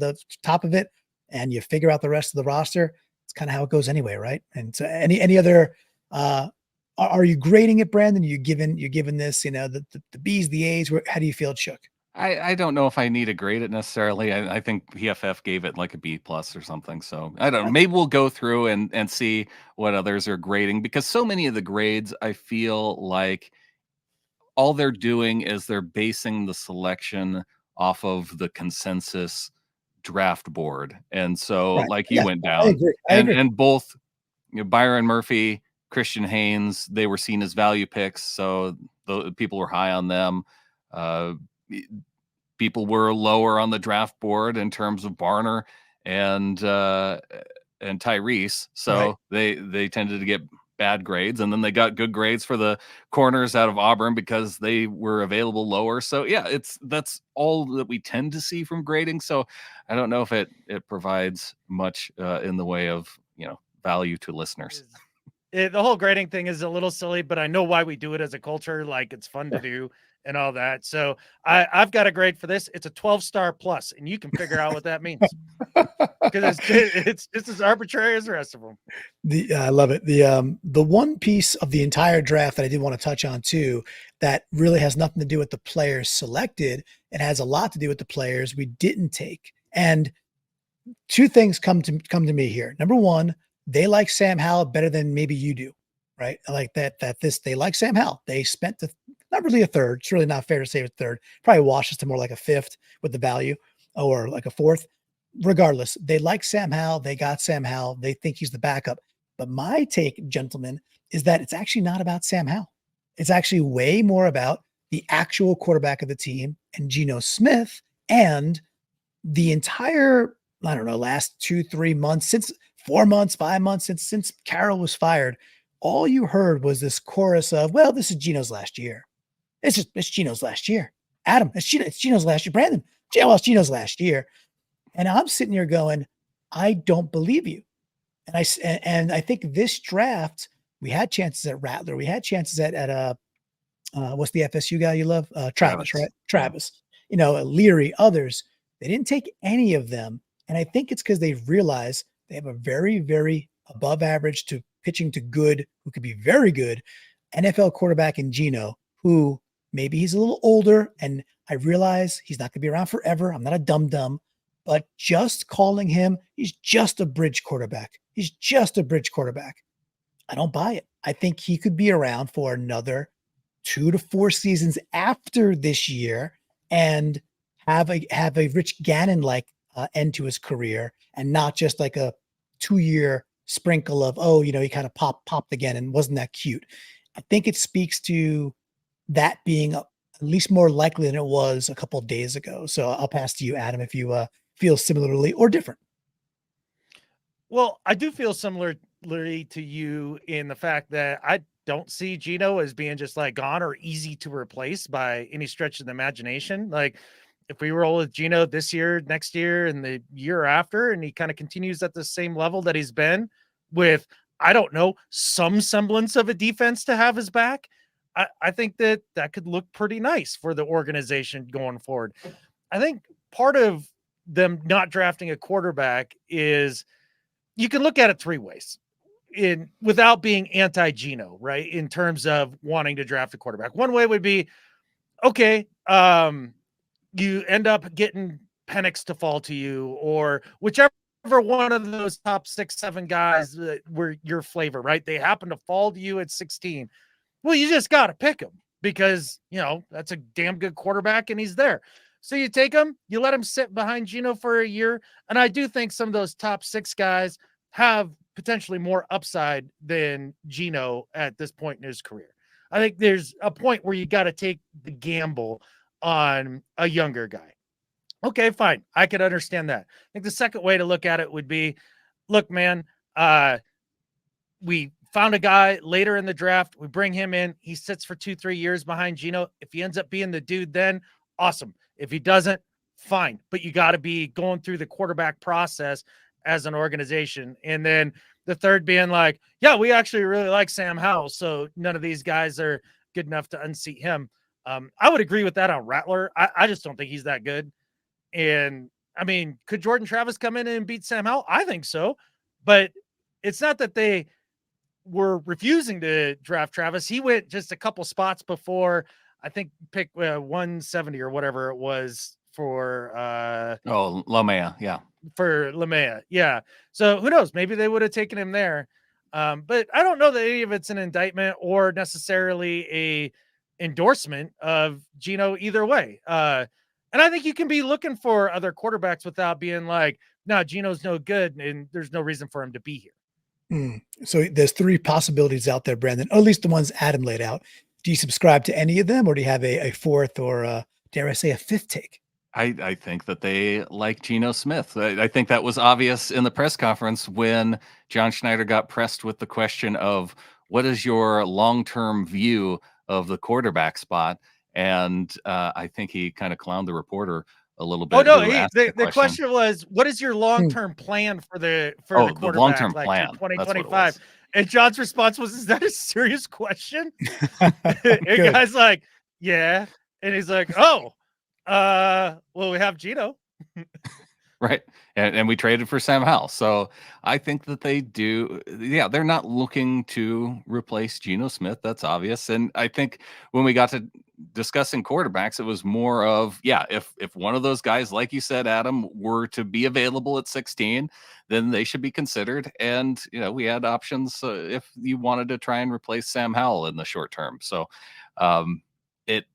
of it, and you figure out the rest of the roster. It's kind of how it goes anyway, right? And so any other are you grading it, Brandon? You giving this, the B's, the A's? How do you feel it shook? I don't know if I need to grade it necessarily. I think PFF gave it like a B+ or something. So I don't know. Maybe we'll go through and see what others are grading, because so many of the grades, I feel like all they're doing is they're basing the selection off of the consensus draft board. And so Right. like you Yeah, went I down agree. I agree. and both Byron Murphy, Christian Haynes, they were seen as value picks. So the people were high on them. People were lower on the draft board in terms of Barner and Tyrese. So they tended to get bad grades, and then they got good grades for the corners out of Auburn because they were available lower. So yeah, that's all that we tend to see from grading. So I don't know if it provides much in the way of value to listeners. The whole grading thing is a little silly, but I know why we do it as a culture. Like it's fun to do, and all that. So I've got a grade for this. It's a 12-star plus, and you can figure out what that means because it's just as arbitrary as the rest of them. I love it. The one piece of the entire draft that I did want to touch on too, that really has nothing to do with the players selected. It has a lot to do with the players we didn't take. And two things come to me here. Number one, they like Sam Howell better than maybe you do, right? I like they like Sam Howell. They spent not really a third. It's really not fair to say a third. Probably washes to more like a fifth with the value, or like a fourth. Regardless, they like Sam Howell. They got Sam Howell. They think he's the backup. But my take, gentlemen, is that it's actually not about Sam Howell. It's actually way more about the actual quarterback of the team and Geno Smith, and the entire, I don't know, last 2-3 months, since 4 months, 5 months, since Carroll was fired, all you heard was this chorus of, well, this is Geno's last year. It's Geno's last year. Adam, it's Geno's last year. Brandon, it's Geno's last year. And I'm sitting here going, I don't believe you. And I think this draft, we had chances at Rattler. We had chances at what's the FSU guy you love? Travis, right? Travis. You know, Leary, others. They didn't take any of them. And I think it's because they realize they have a very, very above average to pitching to good, who could be very good, NFL quarterback in Geno, who maybe he's a little older. And I realize he's not going to be around forever. I'm not a dum-dum. But just calling him, he's just a bridge quarterback. He's just a bridge quarterback. I don't buy it. I think he could be around for another 2 to 4 seasons after this year and have a Rich Gannon-like end to his career, and not just like a 2-year sprinkle of, oh, you know, he kind of popped again and wasn't that cute. I think it speaks to that being at least more likely than it was a couple of days ago. So I'll pass to you, Adam, if you feel similarly or different. Well, I do feel similarly to you in the fact that I don't see Geno as being just like gone or easy to replace by any stretch of the imagination. Like, if we roll with Geno this year, next year, and the year after, and he kind of continues at the same level that he's been with, I don't know, some semblance of a defense to have his back, I think that could look pretty nice for the organization going forward. I think part of them not drafting a quarterback is, you can look at it 3 ways without being anti-Geno, right? In terms of wanting to draft a quarterback. One way would be, okay, you end up getting Penix to fall to you, or whichever one of those top 6, 7 guys that were your flavor, right? They happen to fall to you at 16. Well, you just got to pick him because, you know, that's a damn good quarterback and he's there. So you take him, you let him sit behind Geno for a year. And I do think some of those top 6 guys have potentially more upside than Geno at this point in his career. I think there's a point where you got to take the gamble on a younger guy. Okay, fine. I could understand that. I think the second way to look at it would be, look, man, we found a guy later in the draft. We bring him in. He sits for 2-3 years behind Geno. If he ends up being the dude, then awesome. If he doesn't, fine. But you got to be going through the quarterback process as an organization. And then the third being like, yeah, we actually really like Sam Howell, so none of these guys are good enough to unseat him. I would agree with that on Rattler. I just don't think he's that good. And I mean, could Jordan Travis come in and beat Sam Howell? I think so. But it's not that they were refusing to draft Travis. He went just a couple spots before, I think, pick 170 or whatever it was for Lamea, yeah. For Lamea, yeah. So who knows? Maybe they would have taken him there. But I don't know that any of it's an indictment or necessarily a endorsement of Geno either way. And I think you can be looking for other quarterbacks without being like, no, Geno's no good and there's no reason for him to be here. So there's 3 possibilities out there, Brandon, or at least the ones Adam laid out. Do you subscribe to any of them, or do you have a fourth, or dare I say a 5th take? I think that they like Geno Smith. I think that was obvious in the press conference when John Schneider got pressed with the question of, what is your long-term view of the quarterback spot? And I think he kind of clowned the reporter a little bit. Oh no, the question was, what is your long-term plan for the quarterback? The long-term plan, 2025. And John's response was, is that a serious question? And guy's like, yeah. And he's like, oh, well, we have Gino. Right. And we traded for Sam Howell. So I think that they do. Yeah, they're not looking to replace Geno Smith. That's obvious. And I think when we got to discussing quarterbacks, it was more of, yeah, if one of those guys, like you said, Adam, were to be available at 16, then they should be considered. And, we had options if you wanted to try and replace Sam Howell in the short term. So um, it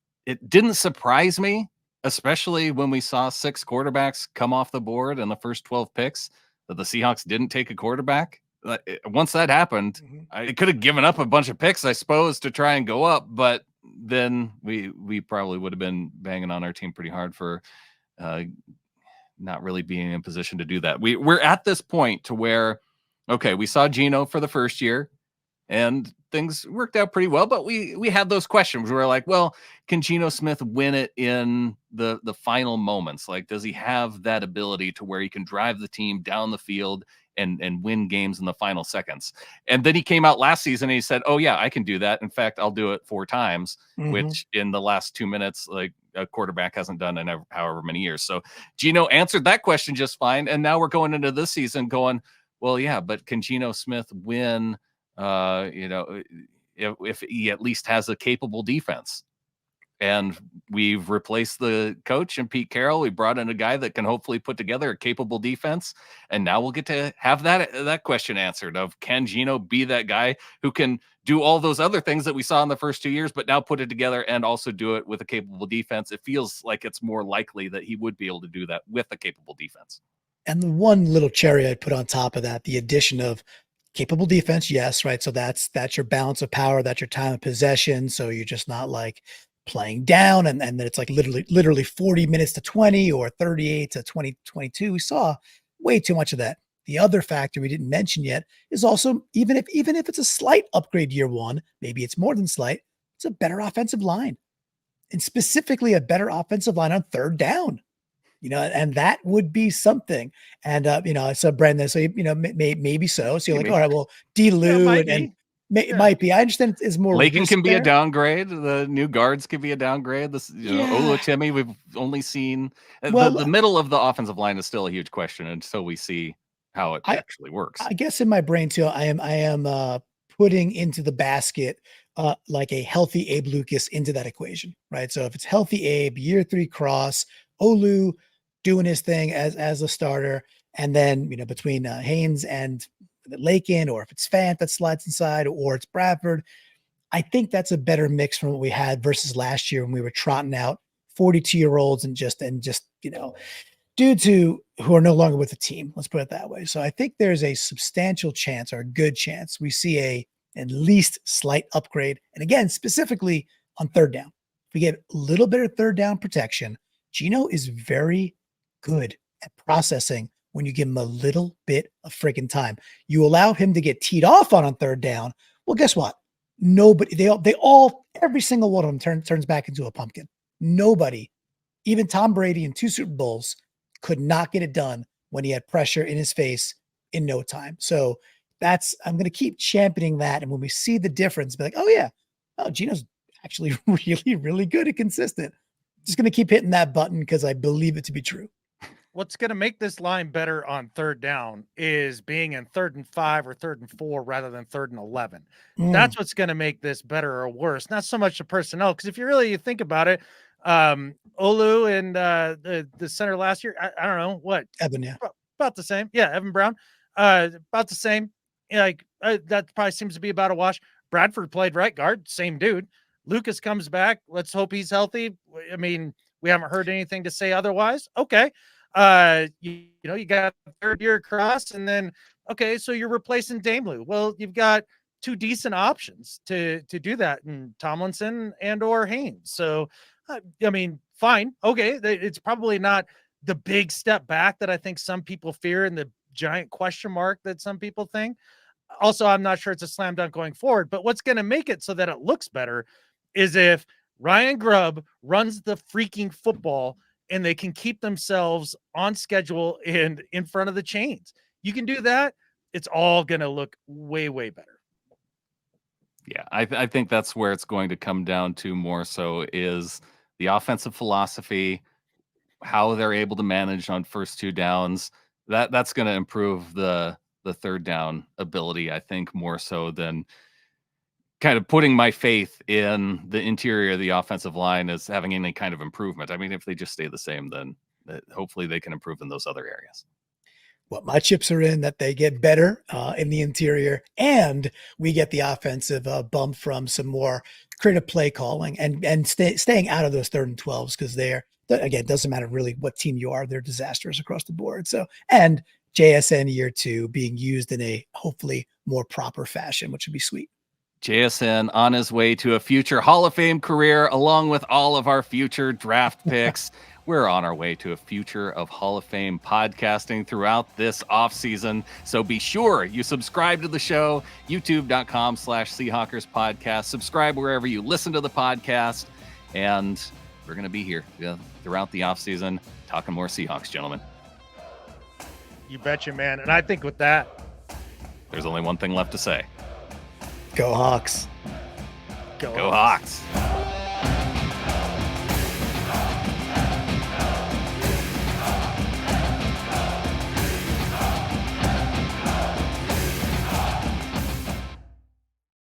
didn't surprise me, especially when we saw 6 quarterbacks come off the board in the first 12 picks, that the Seahawks didn't take a quarterback. Once that happened, I could have given up a bunch of picks, I suppose, to try and go up, but then we probably would have been banging on our team pretty hard for not really being in position to do that. We're at this point to where, okay, we saw Geno for the first year, and things worked out pretty well, but we had those questions. We were like, well, can Geno Smith win it in the final moments? Like, does he have that ability to where he can drive the team down the field and win games in the final seconds? And then he came out last season and he said, oh yeah, I can do that. In fact, I'll do it 4 times, which in the last 2 minutes, like, a quarterback hasn't done in however many years. So Geno answered that question just fine. And now we're going into this season going, well, yeah, but can Geno Smith win if he at least has a capable defense? And we've replaced the coach and Pete Carroll. We brought in a guy that can hopefully put together a capable defense. And now we'll get to have that question answered of, can Geno be that guy who can do all those other things that we saw in the first 2 years, but now put it together and also do it with a capable defense? It feels like it's more likely that he would be able to do that with a capable defense. And the one little cherry I'd put on top of that, the addition of capable defense, yes, right. So that's your balance of power, that's your time of possession. So you're just not like playing down and then it's like literally 40 minutes to 20 or 38 to 22. We saw way too much of that. The other factor we didn't mention yet is also, even if it's a slight upgrade year one, maybe it's more than slight, it's a better offensive line, and specifically a better offensive line on third down. And that would be something. And, so Brendan, so, maybe so. So you're like, all right, well, D-Lou and it might be. I understand it's more. Lakin can be a downgrade. The new guards can be a downgrade. This, Olutimi, we've only seen the middle of the offensive line is still a huge question until we see how it actually works. I guess in my brain too, I am putting into the basket like a healthy Abe Lucas into that equation, right? So if it's healthy Abe, year 3 cross, Olu doing his thing as a starter, and then between Haynes and Lakin, or if it's Fant that slides inside, or it's Bradford, I think that's a better mix from what we had versus last year when we were trotting out 42-year-olds and just dudes who are no longer with the team. Let's put it that way. So I think there's a substantial chance, or a good chance, we see a at least slight upgrade. And again, specifically on third down, if we get a little bit of third down protection, Geno is very good at processing when you give him a little bit of freaking time. You allow him to get teed off on third down. Well, guess what? Nobody, every single one of them turns back into a pumpkin. Nobody, even Tom Brady in 2 Super Bowls, could not get it done when he had pressure in his face in no time. So I'm going to keep championing that. And when we see the difference, be like, oh yeah, Geno's actually really, really good and consistent. Just going to keep hitting that button because I believe it to be true. What's going to make this line better on third down is being in 3rd and 5 or 3rd and 4 rather than 3rd and 11. That's what's going to make this better or worse. Not so much the personnel, because if you think about it, Olu and the center last year, I don't know what, Evan, yeah, about the same. Yeah, Evan Brown, about the same. That probably seems to be about a wash. Bradford played right guard, same dude. Lucas comes back. Let's hope he's healthy. I mean, we haven't heard anything to say otherwise. Okay. You got 3rd year cross, and then, okay, so you're replacing Damelu. Well, you've got 2 decent options to do that in Tomlinson and or Haynes. So, I mean, fine. Okay. It's probably not the big step back that I think some people fear and the giant question mark that some people think. Also, I'm not sure it's a slam dunk going forward, but what's going to make it so that it looks better is if Ryan Grubb runs the freaking football and they can keep themselves on schedule and in front of the chains. You can do that. It's all going to look way, way better. Yeah, I think that's where it's going to come down to more so is the offensive philosophy, how they're able to manage on first 2 downs, that's going to improve the third down ability, I think, more so than kind of putting my faith in the interior of the offensive line as having any kind of improvement. I mean, if they just stay the same, then hopefully they can improve in those other areas. Well, my chips are in that they get better in the interior, and we get the offensive bump from some more creative play calling and staying out of those 3rd and 12s, because again, it doesn't matter really what team you are, they're disastrous across the board. So, and JSN year 2 being used in a hopefully more proper fashion, which would be sweet. JSN on his way to a future Hall of Fame career, along with all of our future draft picks. We're on our way to a future of Hall of Fame podcasting throughout this offseason. So be sure you subscribe to the show, youtube.com/Seahawkers podcast. Subscribe wherever you listen to the podcast. And we're going to be here throughout the offseason talking more Seahawks, gentlemen. You betcha, man. And I think with that, there's only one thing left to say. Go Hawks. Go Hawks.